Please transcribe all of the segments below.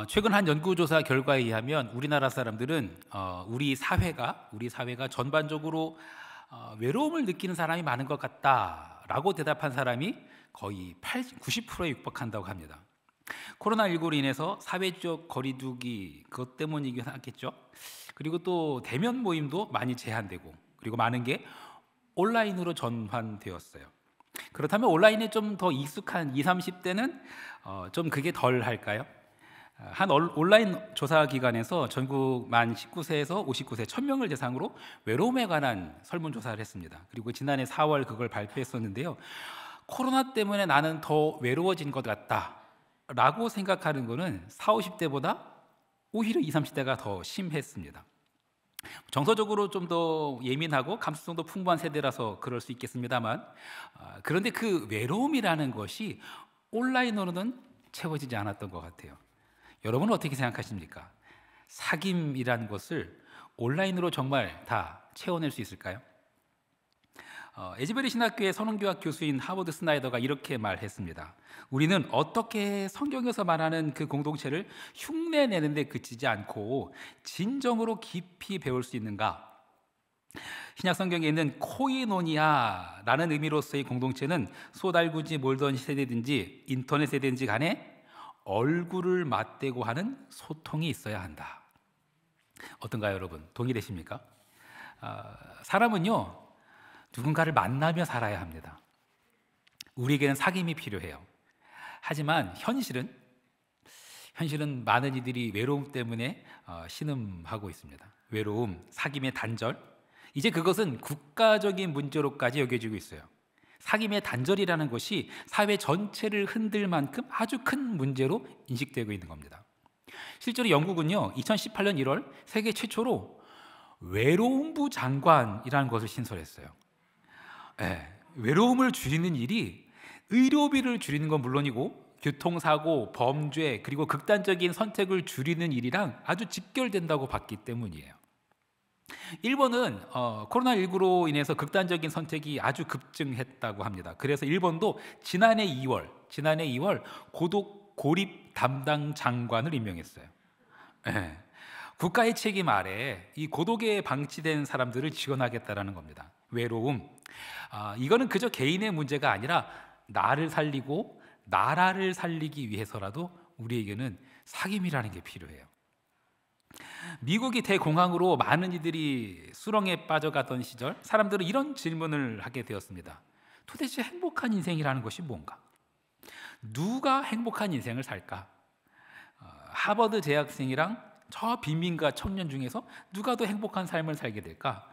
최근 한 연구조사 결과에 의하면 우리나라 사람들은 우리 사회가 전반적으로 외로움을 느끼는 사람이 많은 것 같다라고 대답한 사람이 거의 90%에 육박한다고 합니다. 코로나19로 인해서 사회적 거리두기 그것 때문이긴 하겠죠. 그리고 또 대면 모임도 많이 제한되고, 그리고 많은 게 온라인으로 전환되었어요. 그렇다면 온라인에 좀 더 익숙한 20, 30대는 좀 그게 덜 할까요? 한 온라인 조사 기관에서 전국 만 19세에서 59세 1000명을 대상으로 외로움에 관한 설문조사를 했습니다. 그리고 지난해 4월 그걸 발표했었는데요. 코로나 때문에 나는 더 외로워진 것 같다 라고 생각하는 거는 40, 50대보다 오히려 20, 30대가 더 심했습니다. 정서적으로 좀 더 예민하고 감수성도 풍부한 세대라서 그럴 수 있겠습니다만, 그런데 그 외로움이라는 것이 온라인으로는 채워지지 않았던 것 같아요. 여러분은 어떻게 생각하십니까? 사귐이라는 것을 온라인으로 정말 다 채워낼 수 있을까요? 에즈베리 신학교의 선언교학 교수인 하버드 스나이더가 이렇게 말했습니다. 우리는 어떻게 성경에서 말하는 그 공동체를 흉내내는 데 그치지 않고 진정으로 깊이 배울 수 있는가? 신약 성경에 있는 코이노니아라는 의미로서의 공동체는 소달구지 몰던 세대든지 인터넷 세대든지 간에 얼굴을 맞대고 하는 소통이 있어야 한다. 어떤가요, 여러분? 동의되십니까? 사람은요, 누군가를 만나며 살아야 합니다. 우리에게는 사귐이 필요해요. 하지만 현실은 많은 이들이 외로움 때문에 신음하고 있습니다. 외로움, 사귐의 단절, 이제 그것은 국가적인 문제로까지 여겨지고 있어요. 사귐의 단절이라는 것이 사회 전체를 흔들 만큼 아주 큰 문제로 인식되고 있는 겁니다. 실제로 영국은요, 2018년 1월 세계 최초로 외로움부 장관이라는 것을 신설했어요. 외로움을 줄이는 일이 의료비를 줄이는 건 물론이고 교통사고, 범죄, 그리고 극단적인 선택을 줄이는 일이랑 아주 직결된다고 봤기 때문이에요. 일본은 코로나19로 인해서 극단적인 선택이 아주 급증했다고 합니다. 그래서 일본도 지난해 2월 고립 담당 장관을 임명했어요. 국가의 책임 아래 이 고독에 방치된 사람들을 지원하겠다라는 겁니다. 외로움, 이거는 그저 개인의 문제가 아니라 나를 살리고 나라를 살리기 위해서라도 우리에게는 사귐이라는 게 필요해요. 미국이 대공황으로 많은 이들이 수렁에 빠져가던 시절, 사람들은 이런 질문을 하게 되었습니다. 도대체 행복한 인생이라는 것이 뭔가? 누가 행복한 인생을 살까? 하버드 재학생이랑 저 빈민가 청년 중에서 누가 더 행복한 삶을 살게 될까?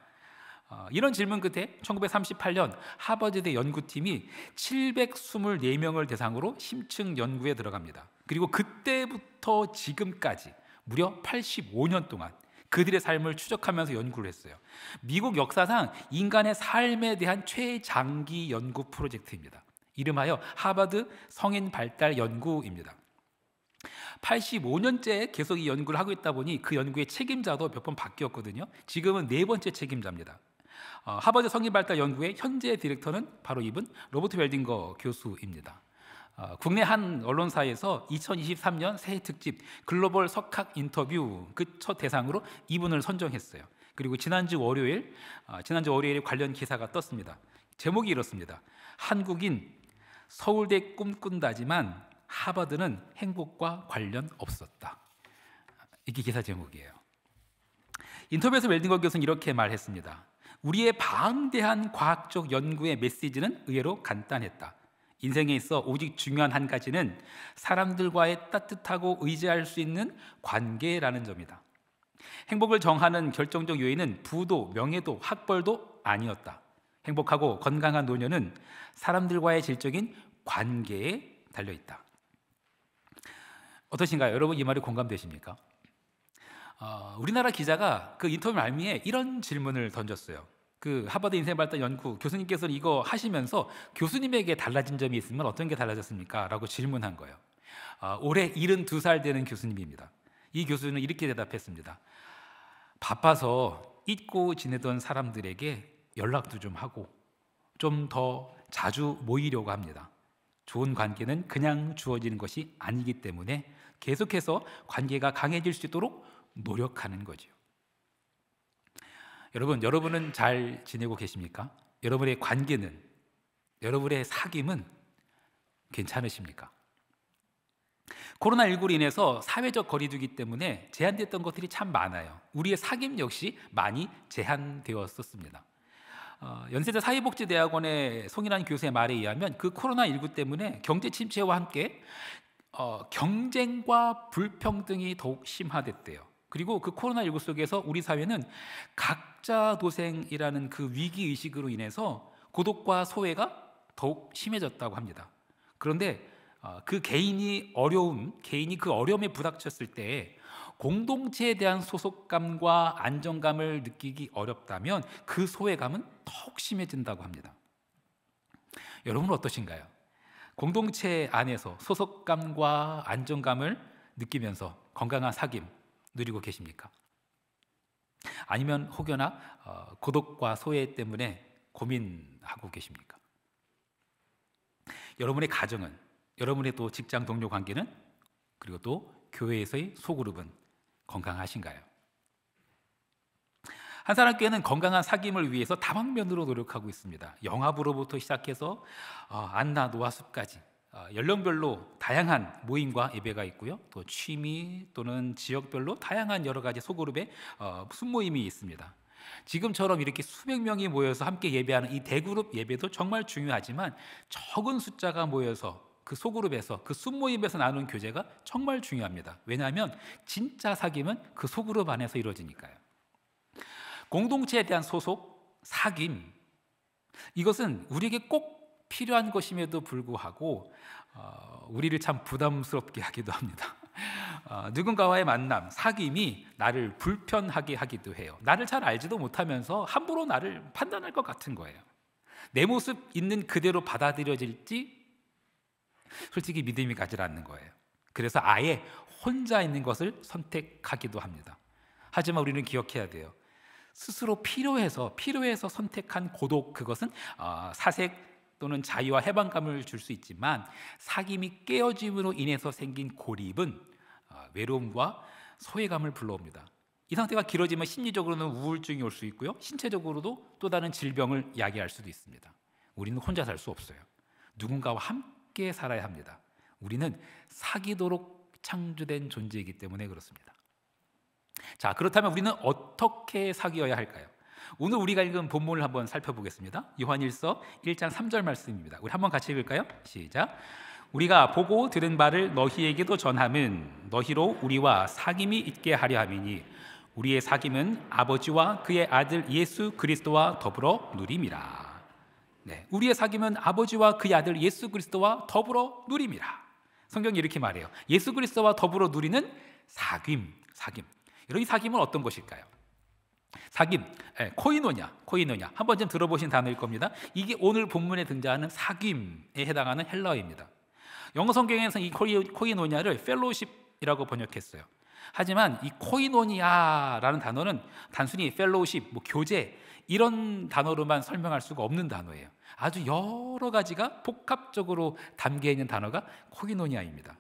이런 질문 끝에 1938년 하버드대 연구팀이 724명을 대상으로 심층 연구에 들어갑니다. 그리고 그때부터 지금까지 무려 85년 동안 그들의 삶을 추적하면서 연구를 했어요. 미국 역사상 인간의 삶에 대한 최장기 연구 프로젝트입니다. 이름하여 하버드 성인 발달 연구입니다. 85년째 계속 이 연구를 하고 있다 보니 그 연구의 책임자도 몇 번 바뀌었거든요. 지금은 4번째 책임자입니다. 하버드 성인 발달 연구의 현재 디렉터는 바로 이분 로버트 웰딩거 교수입니다. 국내 한 언론사에서 2023년 새해 특집 글로벌 석학 인터뷰 그 첫 대상으로 이분을 선정했어요. 그리고 지난주 월요일에 관련 기사가 떴습니다. 제목이 이렇습니다. 한국인 서울대 꿈꾼다지만 하버드는 행복과 관련 없었다. 이게 기사 제목이에요. 인터뷰에서 웰딩거 교수는 이렇게 말했습니다. 우리의 방대한 과학적 연구의 메시지는 의외로 간단했다. 인생에 있어 오직 중요한 한 가지는 사람들과의 따뜻하고 의지할 수 있는 관계라는 점이다. 행복을 정하는 결정적 요인은 부도, 명예도, 학벌도 아니었다. 행복하고 건강한 노년은 사람들과의 질적인 관계에 달려있다. 어떠신가요? 여러분 이 말이 공감되십니까? 우리나라 기자가 그 인터뷰 말미에 이런 질문을 던졌어요. 그 하버드 인생발달 연구 교수님께서는 이거 하시면서 교수님에게 달라진 점이 있으면 어떤 게 달라졌습니까? 라고 질문한 거예요. 올해 72살 되는 교수님입니다. 이 교수는 이렇게 대답했습니다. 바빠서 잊고 지내던 사람들에게 연락도 좀 하고 좀 더 자주 모이려고 합니다. 좋은 관계는 그냥 주어지는 것이 아니기 때문에 계속해서 관계가 강해질 수 있도록 노력하는 거죠. 여러분은 잘 지내고 계십니까? 여러분의 관계는, 여러분의 사귐은 괜찮으십니까? 코로나19로 인해서 사회적 거리두기 때문에 제한됐던 것들이 참 많아요. 우리의 사귐 역시 많이 제한되었었습니다. 연세대 사회복지대학원의 송일환 교수의 말에 의하면 그 코로나19 때문에 경제 침체와 함께 경쟁과 불평등이 더욱 심화됐대요. 그리고 그 코로나19 속에서 우리 사회는 각자 도생이라는 그 위기의식으로 인해서 고독과 소외가 더욱 심해졌다고 합니다. 그런데 그 개인이 그 어려움에 부닥쳤을 때 공동체에 대한 소속감과 안정감을 느끼기 어렵다면 그 소외감은 더욱 심해진다고 합니다. 여러분은 어떠신가요? 공동체 안에서 소속감과 안정감을 느끼면서 건강한 사귐 누리고 계십니까? 아니면 혹여나 고독과 소외 때문에 고민하고 계십니까? 여러분의 가정은, 여러분의 또 직장 동료 관계는, 그리고 또 교회에서의 소그룹은 건강하신가요? 한 사람 교회는 건강한 사귐을 위해서 다방면으로 노력하고 있습니다. 영합으로부터 시작해서 안나 노화숲까지 연령별로 다양한 모임과 예배가 있고요. 또 취미 또는 지역별로 다양한 여러 가지 소그룹의 순모임이 있습니다. 지금처럼 이렇게 수백 명이 모여서 함께 예배하는 이 대그룹 예배도 정말 중요하지만 적은 숫자가 모여서 그 소그룹에서, 그 순모임에서 나누는 교제가 정말 중요합니다. 왜냐하면 진짜 사귐은 그 소그룹 안에서 이루어지니까요. 공동체에 대한 소속, 사귐, 이것은 우리에게 꼭 필요한 것임에도 불구하고 우리를 참 부담스럽게 하기도 합니다. 누군가와의 만남, 사귐이 나를 불편하게 하기도 해요. 나를 잘 알지도 못하면서 함부로 나를 판단할 것 같은 거예요. 내 모습 있는 그대로 받아들여질지 솔직히 믿음이 가지 않는 거예요. 그래서 아예 혼자 있는 것을 선택하기도 합니다. 하지만 우리는 기억해야 돼요. 스스로 필요해서 선택한 고독, 그것은 사색 또는 자유와 해방감을 줄 수 있지만 사귐이 깨어짐으로 인해서 생긴 고립은 외로움과 소외감을 불러옵니다. 이 상태가 길어지면 심리적으로는 우울증이 올 수 있고요, 신체적으로도 또 다른 질병을 야기할 수도 있습니다. 우리는 혼자 살 수 없어요. 누군가와 함께 살아야 합니다. 우리는 사귀도록 창조된 존재이기 때문에 그렇습니다. 자, 그렇다면 우리는 어떻게 사귀어야 할까요? 오늘 우리가 읽은 본문을 한번 살펴보겠습니다. 요한일서 1장 3절 말씀입니다. 우리 한번 같이 읽을까요? 시작. 우리가 보고 들은 바를 너희에게도 전함은 너희로 우리와 사귐이 있게 하려 함이니 우리의 사귐은 아버지와 그의 아들 예수 그리스도와 더불어 누림이라. 네, 우리의 사귐은 아버지와 그의 아들 예수 그리스도와 더불어 누림이라. 성경이 이렇게 말해요. 예수 그리스도와 더불어 누리는 사귐. 여러분, 이 사귐은 어떤 것일까요? 사귐, 코이노냐. 한 번쯤 들어보신 단어일 겁니다. 이게 오늘 본문에 등장하는 사귐에 해당하는 헬라어입니다. 영어 성경에서는 이 코이노냐를 펠로우십이라고 번역했어요. 하지만 이 코이노니아라는 단어는 단순히 펠로우십, 교제 이런 단어로만 설명할 수가 없는 단어예요. 아주 여러 가지가 복합적으로 담겨 있는 단어가 코이노니아입니다.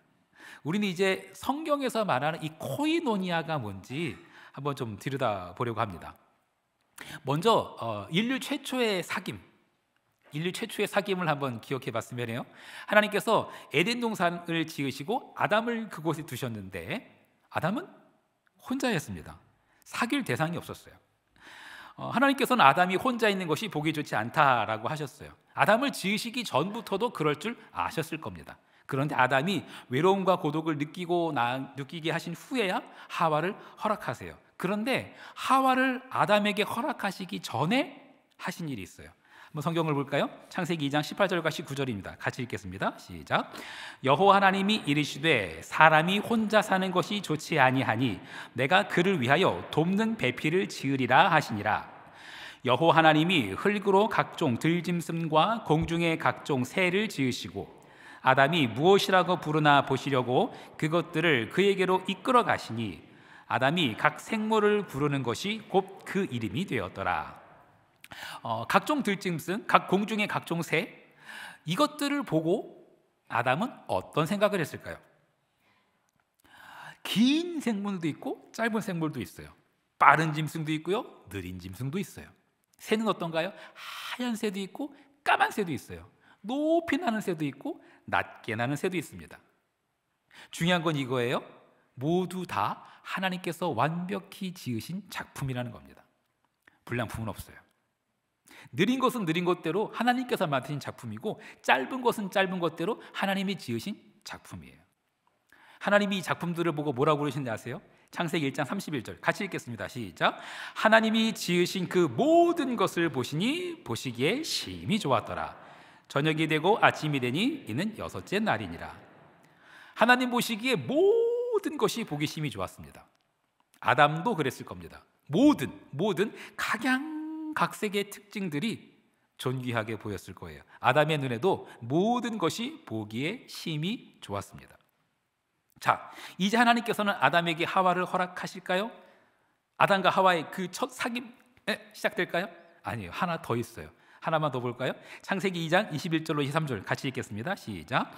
우리는 이제 성경에서 말하는 이 코이노니아가 뭔지 한번 좀 들여다보려고 합니다. 먼저 인류 최초의 사귐을 한번 기억해 봤으면 해요. 하나님께서 에덴 동산을 지으시고 아담을 그곳에 두셨는데 아담은 혼자였습니다. 사귈 대상이 없었어요. 하나님께서는 아담이 혼자 있는 것이 보기 좋지 않다라고 하셨어요. 아담을 지으시기 전부터도 그럴 줄 아셨을 겁니다. 그런데 아담이 외로움과 고독을 느끼게 하신 후에야 하와를 허락하세요. 그런데 하와를 아담에게 허락하시기 전에 하신 일이 있어요. 한번 성경을 볼까요? 창세기 2장 18절과 19절입니다. 같이 읽겠습니다. 시작. 여호와 하나님이 이르시되 사람이 혼자 사는 것이 좋지 아니하니 내가 그를 위하여 돕는 배필을 지으리라 하시니라. 여호와 하나님이 흙으로 각종 들짐승과 공중의 각종 새를 지으시고 아담이 무엇이라고 부르나 보시려고 그것들을 그에게로 이끌어 가시니 아담이 각 생물을 부르는 것이 곧 그 이름이 되었더라. 각종 들짐승, 각 공중의 각종 새, 이것들을 보고 아담은 어떤 생각을 했을까요? 긴 생물도 있고 짧은 생물도 있어요. 빠른 짐승도 있고요, 느린 짐승도 있어요. 새는 어떤가요? 하얀 새도 있고 까만 새도 있어요. 높이 나는 새도 있고 낮게 나는 새도 있습니다. 중요한 건 이거예요. 모두 다 하나님께서 완벽히 지으신 작품이라는 겁니다. 불량품은 없어요. 느린 것은 느린 것대로 하나님께서 만드신 작품이고, 짧은 것은 짧은 것대로 하나님이 지으신 작품이에요. 하나님이 이 작품들을 보고 뭐라고 그러시는지 아세요? 창세기 1장 31절 같이 읽겠습니다. 시작. 하나님이 지으신 그 모든 것을 보시니 보시기에 심히 좋았더라. 저녁이 되고 아침이 되니 이는 여섯째 날이니라. 하나님 보시기에 모든 것이 보기 심히 좋았습니다. 아담도 그랬을 겁니다. 모든 각양각색의 특징들이 존귀하게 보였을 거예요. 아담의 눈에도 모든 것이 보기에 심히 좋았습니다. 자, 이제 하나님께서는 아담에게 하와를 허락하실까요? 아담과 하와의 그 첫 사귐 시작될까요? 아니에요. 하나 더 있어요. 하나만 더 볼까요? 창세기 2장 21절로 23절 같이 읽겠습니다. 시작.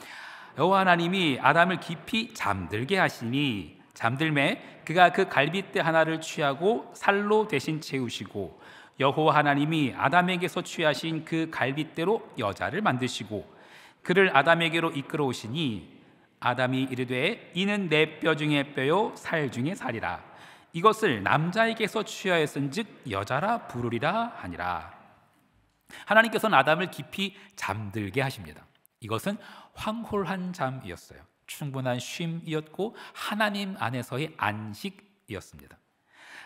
여호와 하나님이 아담을 깊이 잠들게 하시니 잠들매 그가 그 갈빗대 하나를 취하고 살로 대신 채우시고, 여호와 하나님이 아담에게서 취하신 그 갈빗대로 여자를 만드시고 그를 아담에게로 이끌어 오시니, 아담이 이르되 이는 내 뼈 중에 뼈요 살 중에 살이라. 이것을 남자에게서 취하였은즉 여자라 부르리라 하니라. 하나님께서는 아담을 깊이 잠들게 하십니다. 이것은 황홀한 잠이었어요. 충분한 쉼이었고 하나님 안에서의 안식이었습니다.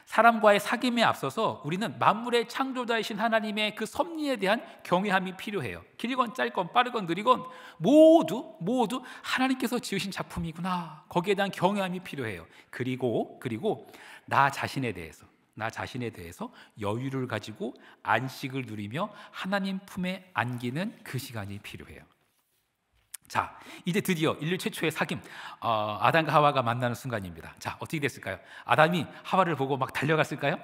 사람과의 사귐에 앞서서 우리는 만물의 창조자이신 하나님의 그 섭리에 대한 경외함이 필요해요. 길건 짧건 빠르건 느리건 모두 하나님께서 지으신 작품이구나. 거기에 대한 경외함이 필요해요. 그리고 나 자신에 대해서 여유를 가지고 안식을 누리며 하나님 품에 안기는 그 시간이 필요해요. 자, 이제 드디어 인류 최초의 사귐, 아담과 하와가 만나는 순간입니다. 자, 어떻게 됐을까요? 아담이 하와를 보고 막 달려갔을까요?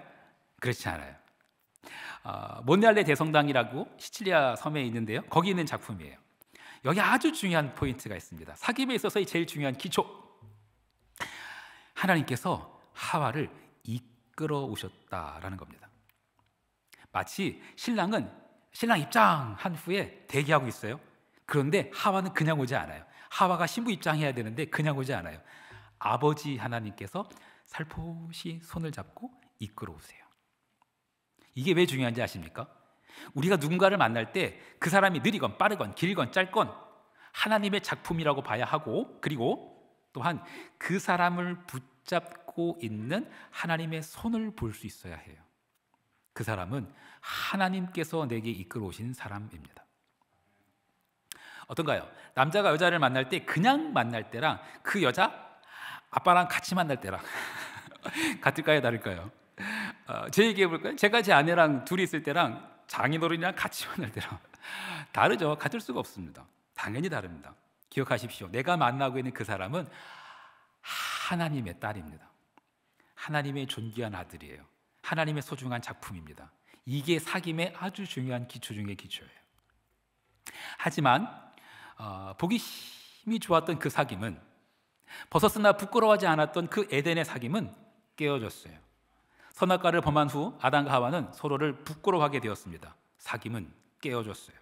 그렇지 않아요. 몬레알레 대성당이라고 시칠리아 섬에 있는데요, 거기 있는 작품이에요. 여기 아주 중요한 포인트가 있습니다. 사귐에 있어서의 제일 중요한 기초, 하나님께서 하와를 이끌어 오셨다라는 겁니다. 마치 신랑 입장한 후에 대기하고 있어요. 그런데 하와는 그냥 오지 않아요. 하와가 신부 입장해야 되는데 그냥 오지 않아요. 아버지 하나님께서 살포시 손을 잡고 이끌어 오세요. 이게 왜 중요한지 아십니까? 우리가 누군가를 만날 때 그 사람이 느리건 빠르건 길건 짧건 하나님의 작품이라고 봐야 하고, 그리고 또한 그 사람을 붙잡고 있는 하나님의 손을 볼 수 있어야 해요. 그 사람은 하나님께서 내게 이끌어 오신 사람입니다. 어떤가요? 남자가 여자를 만날 때 그냥 만날 때랑 그 여자 아빠랑 같이 만날 때랑 같을까요? 다를까요? 제 얘기해 볼까요? 제가 제 아내랑 둘이 있을 때랑 장인어른이랑 같이 만날 때랑 다르죠. 같을 수가 없습니다. 당연히 다릅니다. 기억하십시오. 내가 만나고 있는 그 사람은 하나님의 딸입니다. 하나님의 존귀한 아들이에요. 하나님의 소중한 작품입니다. 이게 사귐의 아주 중요한 기초 중의 기초예요. 하지만 보기 힘이 좋았던 그 사귐은, 벗었으나 부끄러워하지 않았던 그 에덴의 사귐은 깨어졌어요. 선악과를 범한 후 아담과 하와는 서로를 부끄러워하게 되었습니다. 사귐은 깨어졌어요.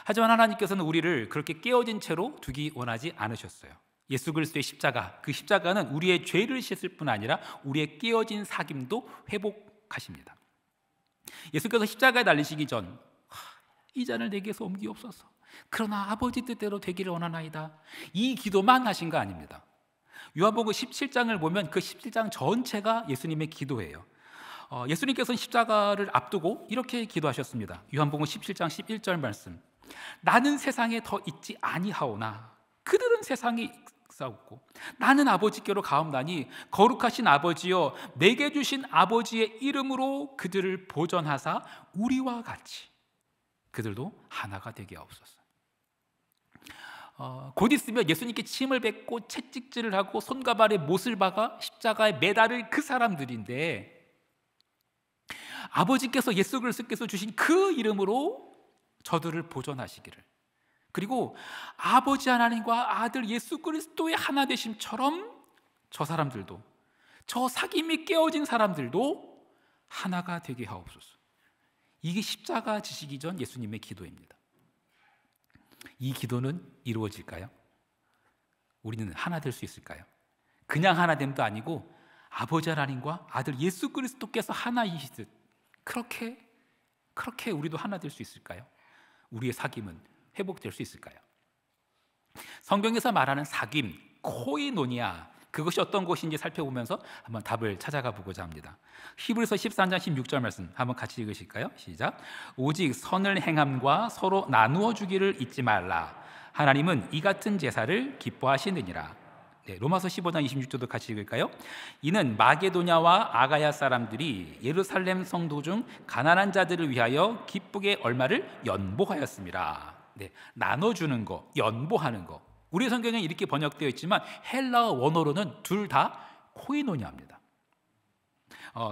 하지만 하나님께서는 우리를 그렇게 깨어진 채로 두기 원하지 않으셨어요. 예수 그리스도의 십자가, 그 십자가는 우리의 죄를 씻을 뿐 아니라 우리의 깨어진 사귐도 회복하십니다. 예수께서 십자가에 달리시기 전 이 잔을 내게서 옮기옵소서, 그러나 아버지 뜻대로 되기를 원하나이다, 이 기도만 하신 거 아닙니다. 요한복음 17장을 보면 그 17장 전체가 예수님의 기도예요. 예수님께서는 십자가를 앞두고 이렇게 기도하셨습니다. 요한복음 17장 11절 말씀. 나는 세상에 더 있지 아니하오나 그들은 세상에 있사옵고 나는 아버지께로 가옵나니 거룩하신 아버지여 내게 주신 아버지의 이름으로 그들을 보전하사 우리와 같이 그들도 하나가 되게 하옵소서. 곧 있으면 예수님께 침을 뱉고 채찍질을 하고 손과 발에 못을 박아 십자가에 매달을 그 사람들인데, 아버지께서 예수 그리스도께서 주신 그 이름으로 저들을 보존하시기를, 그리고 아버지 하나님과 아들 예수 그리스도의 하나 되심처럼 저 사람들도, 저 사귐이 깨어진 사람들도 하나가 되게 하옵소서. 이게 십자가 지시기 전 예수님의 기도입니다. 이 기도는 이루어질까요? 우리는 하나 될 수 있을까요? 그냥 하나됨도 아니고 아버지 하나님과 아들 예수 그리스도께서 하나이시듯 그렇게 우리도 하나 될 수 있을까요? 우리의 사귐은 회복될 수 있을까요? 성경에서 말하는 사귐, 코이노니아, 그것이 어떤 것인지 살펴보면서 한번 답을 찾아가 보고자 합니다. 히브리서 13장 16절 말씀 한번 같이 읽으실까요? 시작. 오직 선을 행함과 서로 나누어 주기를 잊지 말라. 하나님은 이 같은 제사를 기뻐하시느니라. 네, 로마서 15장 26절도 같이 읽을까요? 이는 마게도냐와 아가야 사람들이 예루살렘 성도 중 가난한 자들을 위하여 기쁘게 얼마를 연보하였습니다. 네, 나눠주는 거, 연보하는 거. 우리 성경에 이렇게 번역되어 있지만 헬라어 원어로는 둘 다 코이노니아입니다.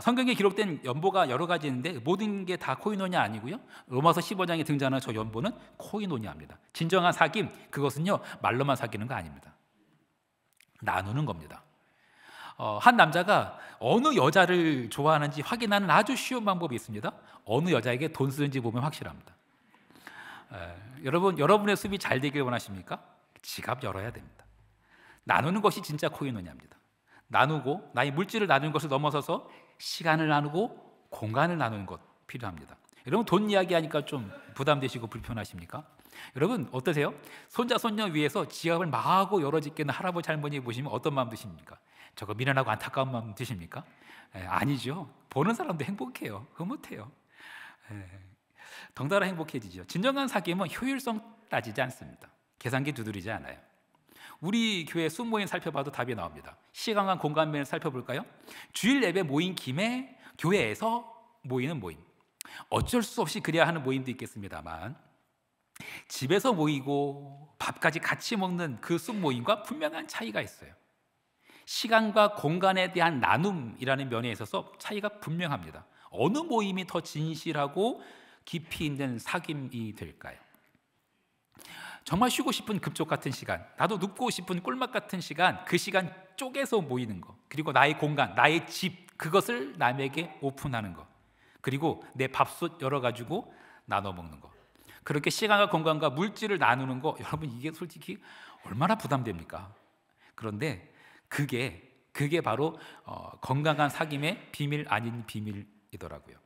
성경에 기록된 연보가 여러 가지 있는데 모든 게 다 코이노니아 아니고요. 로마서 15장에 등장하는 저 연보는 코이노니아입니다. 진정한 사귐, 그것은요 말로만 사귀는 거 아닙니다. 나누는 겁니다. 한 남자가 어느 여자를 좋아하는지 확인하는 아주 쉬운 방법이 있습니다. 어느 여자에게 돈 쓰는지 보면 확실합니다. 여러분의 수입이 잘 되길 원하십니까? 지갑 열어야 됩니다. 나누는 것이 진짜 코이노니아입니다. 나누고 나의 물질을 나누는 것을 넘어서서 시간을 나누고 공간을 나누는 것 필요합니다. 여러분 돈 이야기하니까 좀 부담되시고 불편하십니까? 여러분 어떠세요? 손자 손녀 위해서 지갑을 마구 열어짓게는 할아버지 할머니 보시면 어떤 마음 드십니까? 저거 미련하고 안타까운 마음 드십니까? 아니죠. 보는 사람도 행복해요. 그거 못해요. 덩달아 행복해지죠. 진정한 사귐은 효율성 따지지 않습니다. 계산기 두드리지 않아요. 우리 교회 순모임 살펴봐도 답이 나옵니다. 시간과 공간면을 살펴볼까요? 주일 예배 모인 김에 교회에서 모이는 모임, 어쩔 수 없이 그래야 하는 모임도 있겠습니다만 집에서 모이고 밥까지 같이 먹는 그 순모임과 분명한 차이가 있어요. 시간과 공간에 대한 나눔이라는 면에 있어서 차이가 분명합니다. 어느 모임이 더 진실하고 깊이 있는 사귐이 될까요? 정말 쉬고 싶은 급족 같은 시간, 나도 눕고 싶은 꿀맛 같은 시간, 그 시간 쪼개서 모이는 거, 그리고 나의 공간, 나의 집, 그것을 남에게 오픈하는 거, 그리고 내 밥솥 열어가지고 나눠 먹는 거, 그렇게 시간과 공간과 물질을 나누는 거, 여러분 이게 솔직히 얼마나 부담됩니까? 그런데 그게 바로 건강한 사귐의 비밀 아닌 비밀이더라고요.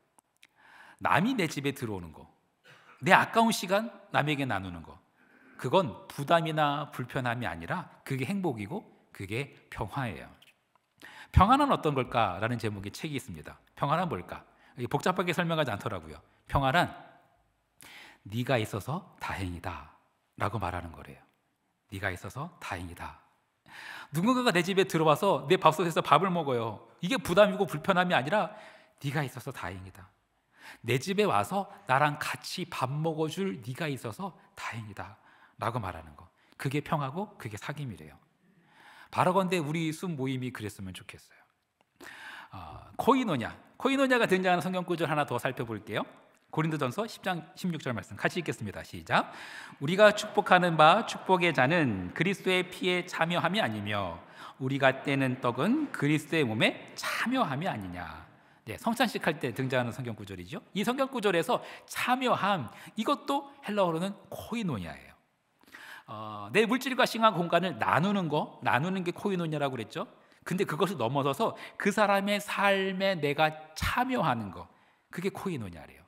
남이 내 집에 들어오는 거, 내 아까운 시간 남에게 나누는 거, 그건 부담이나 불편함이 아니라 그게 행복이고 그게 평화예요. 평화는 어떤 걸까라는 제목의 책이 있습니다. 평화는 뭘까? 복잡하게 설명하지 않더라고요. 평화란 네가 있어서 다행이다 라고 말하는 거래요. 네가 있어서 다행이다. 누군가가 내 집에 들어와서 내 밥솥에서 밥을 먹어요. 이게 부담이고 불편함이 아니라 네가 있어서 다행이다. 내 집에 와서 나랑 같이 밥 먹어줄 네가 있어서 다행이다 라고 말하는 거, 그게 평화고 그게 사귐이래요. 바라건대 우리 순 모임이 그랬으면 좋겠어요. 코이노냐가 등장하는 성경 구절 하나 더 살펴볼게요. 고린도전서 10장 16절 말씀 같이 읽겠습니다. 시작. 우리가 축복하는 바 축복의 자는 그리스도의 피에 참여함이 아니며 우리가 떼는 떡은 그리스도의 몸에 참여함이 아니냐. 네, 성찬식 할 때 등장하는 성경 구절이죠. 이 성경 구절에서 참여함, 이것도 헬라어로는 코이노니아예요. 내 물질과 시간 공간을 나누는 게 코이노니아라고 그랬죠. 근데 그것을 넘어서서 그 사람의 삶에 내가 참여하는 거, 그게 코이노니아래요.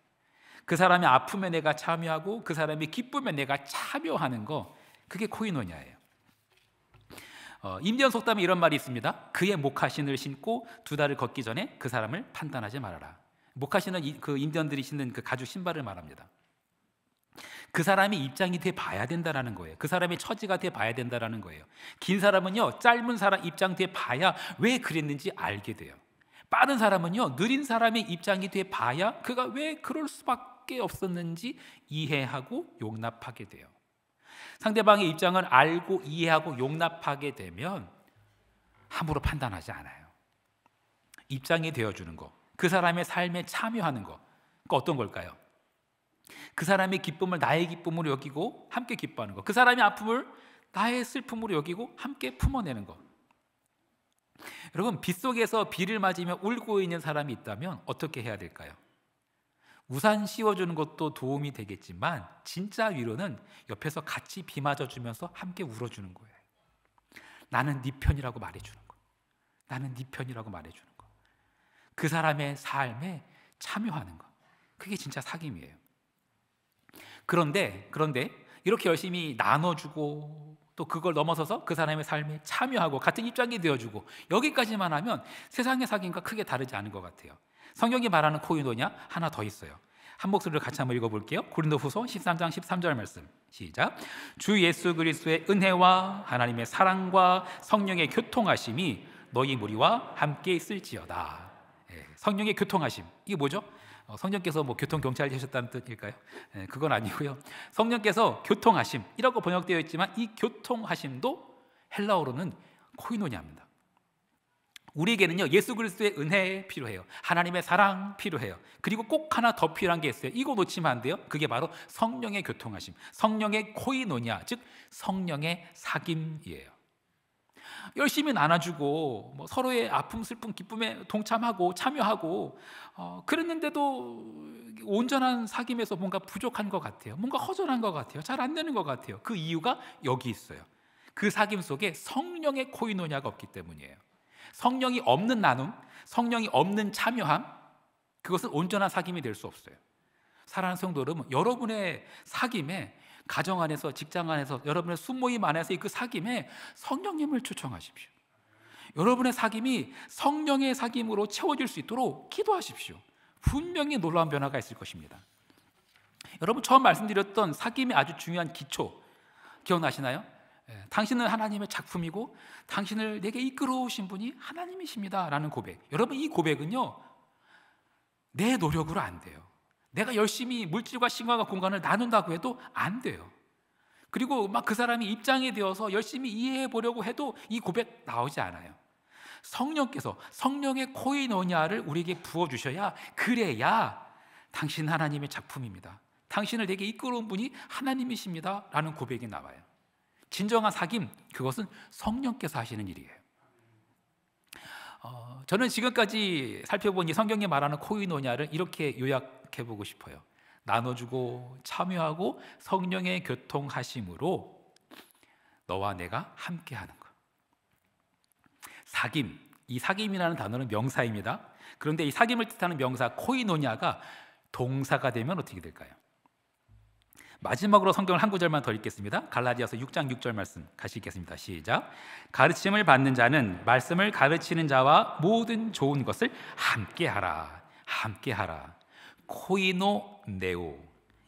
그 사람의 아픔에 내가 참여하고 그 사람의 기쁨에 내가 참여하는 거, 그게 코이노니아예요. 임디언 속담에 이런 말이 있습니다. 그의 목화신을 신고 2달을 걷기 전에 그 사람을 판단하지 말아라. 목화신은 그 임디언들이 신는 그 가죽 신발을 말합니다. 그 사람의 입장이 돼 봐야 된다는 거예요. 그 사람의 처지가 돼 봐야 된다는 거예요. 긴 사람은요, 짧은 사람 입장 돼 봐야 왜 그랬는지 알게 돼요. 빠른 사람은요, 느린 사람의 입장이 돼 봐야 그가 왜 그럴 수밖에 없었는지 이해하고 용납하게 돼요. 상대방의 입장을 알고 이해하고 용납하게 되면 함부로 판단하지 않아요. 입장이 되어주는 거, 그 사람의 삶에 참여하는 거, 그거 어떤 걸까요? 그 사람의 기쁨을 나의 기쁨으로 여기고 함께 기뻐하는 거, 그 사람의 아픔을 나의 슬픔으로 여기고 함께 품어내는 거. 여러분, 빗속에서 비를 맞으며 울고 있는 사람이 있다면 어떻게 해야 될까요? 우산 씌워주는 것도 도움이 되겠지만 진짜 위로는 옆에서 같이 비 맞아주면서 함께 울어주는 거예요. 나는 네 편이라고 말해주는 거. 나는 네 편이라고 말해주는 거. 그 사람의 삶에 참여하는 거. 그게 진짜 사귐이에요. 그런데 이렇게 열심히 나눠주고 또 그걸 넘어서서 그 사람의 삶에 참여하고 같은 입장이 되어주고 여기까지만 하면 세상의 사귐과 크게 다르지 않은 것 같아요. 성경이 말하는 코이노냐 하나 더 있어요. 한 목소리를 같이 한번 읽어볼게요. 고린도후서 13장 13절 말씀 시작. 주 예수 그리스도의 은혜와 하나님의 사랑과 성령의 교통하심이 너희 무리와 함께 있을지어다. 성령의 교통하심, 이게 뭐죠? 성령께서 뭐 교통경찰 되셨다는 뜻일까요? 그건 아니고요. 성령께서 교통하심이라고 번역되어 있지만 이 교통하심도 헬라어로는 코이노냐입니다. 우리에게는요, 예수 그리스도의 은혜 필요해요. 하나님의 사랑 필요해요. 그리고 꼭 하나 더 필요한 게 있어요. 이거 놓치면 안 돼요. 그게 바로 성령의 교통하심, 성령의 코이노냐, 즉 성령의 사귐이에요. 열심히 나눠주고 뭐 서로의 아픔, 슬픔, 기쁨에 동참하고 참여하고 그랬는데도 온전한 사귐에서 뭔가 부족한 것 같아요. 뭔가 허전한 것 같아요. 잘 안 되는 것 같아요. 그 이유가 여기 있어요. 그 사귐 속에 성령의 코이노냐가 없기 때문이에요. 성령이 없는 나눔, 성령이 없는 참여함, 그것은 온전한 사귐이 될 수 없어요. 사랑하는 성도 여러분, 여러분의 사귐에 가정 안에서, 직장 안에서, 여러분의 숨모임 안에서 그 사귐에 성령님을 초청하십시오. 여러분의 사귐이 성령의 사귐으로 채워질 수 있도록 기도하십시오. 분명히 놀라운 변화가 있을 것입니다. 여러분, 처음 말씀드렸던 사귐의 아주 중요한 기초 기억나시나요? 당신은 하나님의 작품이고 당신을 내게 이끌어오신 분이 하나님이십니다 라는 고백. 여러분, 이 고백은요, 내 노력으로 안 돼요. 내가 열심히 물질과 시간과 공간을 나눈다고 해도 안 돼요. 그리고 막 그 사람이 입장이 되어서 열심히 이해해 보려고 해도 이 고백 나오지 않아요. 성령께서 성령의 코이노냐를 우리에게 부어주셔야, 그래야 당신 하나님의 작품입니다, 당신을 내게 이끌어온 분이 하나님이십니다 라는 고백이 나와요. 진정한 사귐, 그것은 성령께서 하시는 일이에요. 저는 지금까지 살펴본 이 성경에 말하는 코이노냐를 이렇게 요약해보고 싶어요. 나눠주고 참여하고 성령의 교통하심으로 너와 내가 함께하는 것. 사귐, 이 사귐이라는 단어는 명사입니다. 그런데 이 사귐을 뜻하는 명사 코이노냐가 동사가 되면 어떻게 될까요? 마지막으로 성경을 한 구절만 더 읽겠습니다. 갈라디아서 6장 6절 말씀 같이 읽겠습니다. 시작. 가르침을 받는 자는 말씀을 가르치는 자와 모든 좋은 것을 함께하라. 함께하라. 코이노네오,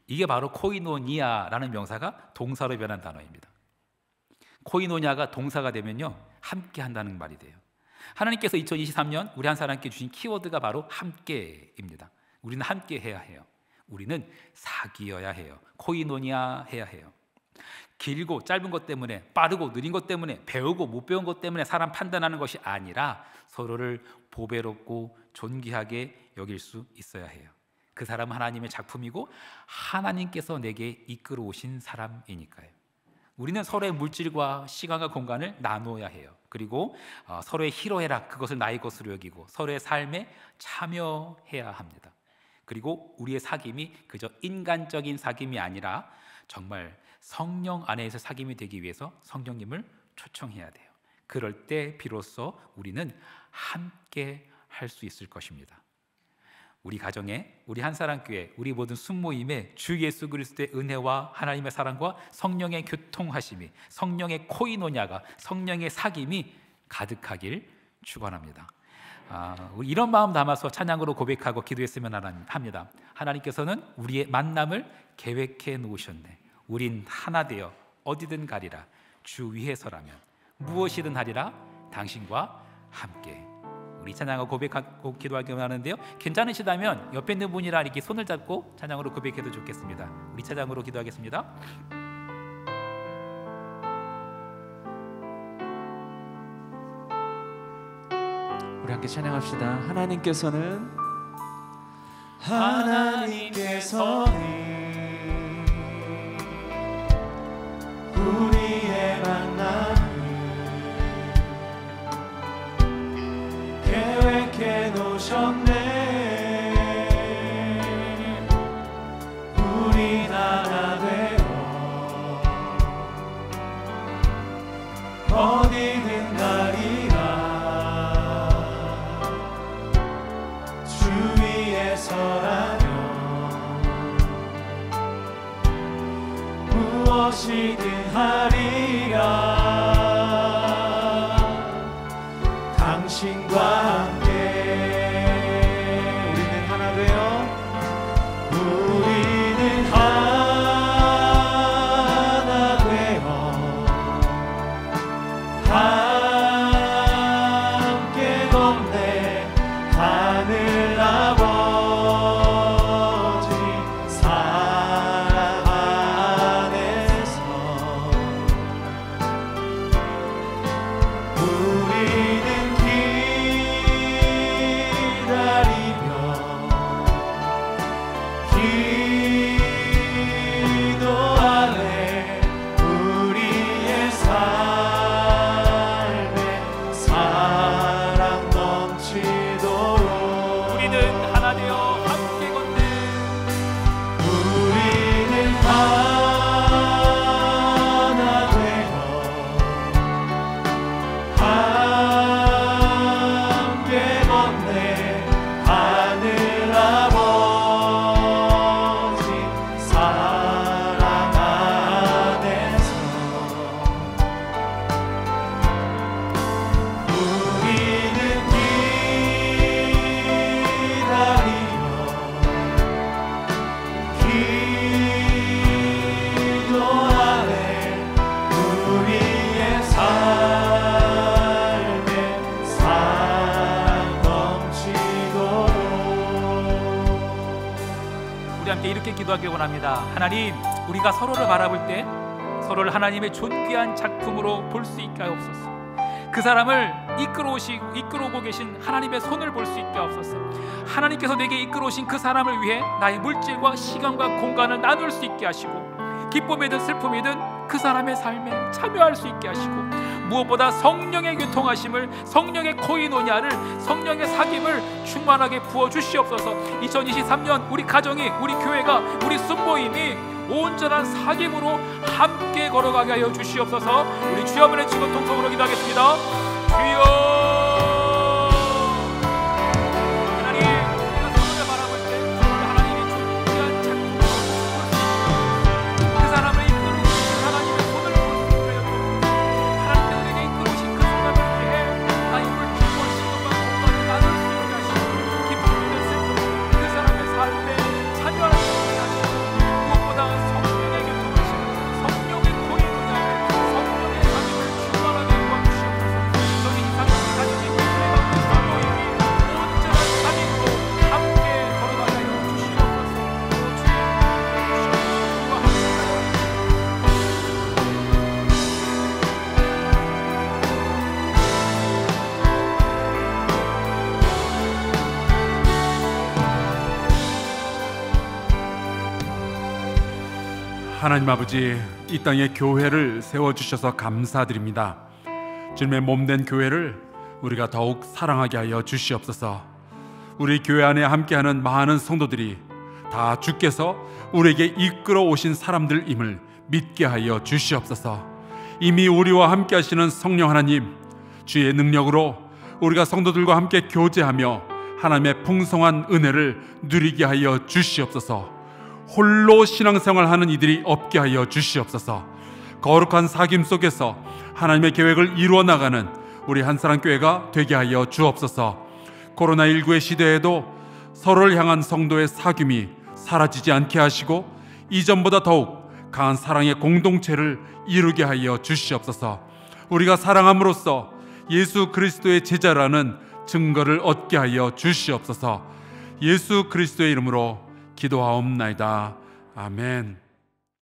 이게 바로 코이노니아라는 명사가 동사로 변한 단어입니다. 코이노냐가 동사가 되면요, 함께한다는 말이 돼요. 하나님께서 2023년 우리 한 사람께 주신 키워드가 바로 함께입니다. 우리는 함께해야 해요. 우리는 사귀어야 해요. 코이노니아 해야 해요. 길고 짧은 것 때문에, 빠르고 느린 것 때문에, 배우고 못 배운 것 때문에 사람 판단하는 것이 아니라 서로를 보배롭고 존귀하게 여길 수 있어야 해요. 그 사람은 하나님의 작품이고 하나님께서 내게 이끌어 오신 사람이니까요. 우리는 서로의 물질과 시간과 공간을 나눠야 해요. 그리고 서로의 희로애락, 그것을 나의 것으로 여기고 서로의 삶에 참여해야 합니다. 그리고 우리의 사귐이 그저 인간적인 사귐이 아니라 정말 성령 안에서 사귐이 되기 위해서 성령님을 초청해야 돼요. 그럴 때 비로소 우리는 함께 할 수 있을 것입니다. 우리 가정에, 우리 한사람교회, 우리 모든 순모임에 주 예수 그리스도의 은혜와 하나님의 사랑과 성령의 교통하심이, 성령의 코이노냐가, 성령의 사귐이 가득하길 축원합니다. 우리 이런 마음 담아서 찬양으로 고백하고 기도했으면 합니다. 하나님께서는 우리의 만남을 계획해 놓으셨네. 우린 하나 되어 어디든 가리라. 주 위에서라면 무엇이든 하리라. 당신과 함께. 우리 찬양을 고백하고 기도하기만 하는데요, 괜찮으시다면 옆에 있는 분이랑 이렇게 손을 잡고 찬양으로 고백해도 좋겠습니다. 우리 찬양으로 기도하겠습니다. 우리 함께 찬양합시다. 하나님께서는 우리의 만남을 당신은 하리라. 당신과 함께 우리는 하나 되어 우리는 하나 되어 함께 걷네 하늘 아버지 사랑 안에서 우리는 기다리며 기도하네 우리의 삶에 사랑 넘치도록. 우리는 하나 되어 함께 걷네. 우리는 하나 되어 함께 걷네 하늘 아버지 사랑 안에서 우리는 기다리며 기도하네 우리의 삶에 사랑 넘치도록. 우리 함께 이렇게 기도하길 원합니다. 하나님, 우리가 서로를 바라볼 때 서로를 하나님의 존귀한 작품으로 볼 수 있게 하옵소서. 그 사람을 이끌어오고 계신 하나님의 손을 볼 수 있게 하옵소서. 하나님께서 내게 이끌어오신 그 사람을 위해 나의 물질과 시간과 공간을 나눌 수 있게 하시고, 기쁨이든 슬픔이든 그 사람의 삶에 참여할 수 있게 하시고, 무엇보다 성령의 교통하심을, 성령의 코이노냐를, 성령의 사귐을 충만하게 부어주시옵소서. 2023년 우리 가정이, 우리 교회가, 우리 순모임이 온전한 사귐으로 함께 걸어가게 하여 주시옵소서. 우리 주여 한번 외치고 통성으로 기도하겠습니다. 주여, 하나님, 우리가 서로를 바라볼 때 서로를 하나님의 존귀한 작품으로 볼 수 있게, 그 사람을 이끌어오신 하나님의 손을 볼 수 있게 하여 주옵소서. 하나님께서 내게 이끌어오신 그 사람을 위해 나의 물질과 시간과 공간을 나눌 수 있게 하시고, 기쁨이든 슬픔, 그 사람의 삶에 참여할 수 있게 하시고, 무엇보다 성령의 교통하심, 성령의 코이노냐를, 성령의 사귐을 충만하게 도와주시옵소서. 저희 이상한 가정의 교회가 사모임이 온전한 사귐으로 함께 걸어가게 하여 주시옵소서. 주님, 하나님 아버지, 이 땅에 교회를 세워주셔서 감사드립니다. 주님의 몸된 교회를 우리가 더욱 사랑하게 하여 주시옵소서. 우리 교회 안에 함께하는 많은 성도들이 다 주께서 우리에게 이끌어 오신 사람들임을 믿게 하여 주시옵소서. 이미 우리와 함께 하시는 성령 하나님, 주의 능력으로 우리가 성도들과 함께 교제하며 하나님의 풍성한 은혜를 누리게 하여 주시옵소서. 홀로 신앙생활하는 이들이 없게 하여 주시옵소서. 거룩한 사귐 속에서 하나님의 계획을 이루어 나가는 우리 한사랑교회가 되게 하여 주옵소서. 코로나19의 시대에도 서로를 향한 성도의 사귐이 사라지지 않게 하시고, 이전보다 더욱 강한 사랑의 공동체를 이루게 하여 주시옵소서. 우리가 사랑함으로써 예수 그리스도의 제자라는 증거를 얻게 하여 주시옵소서. 예수 그리스도의 이름으로 기도하옵나이다. 아멘.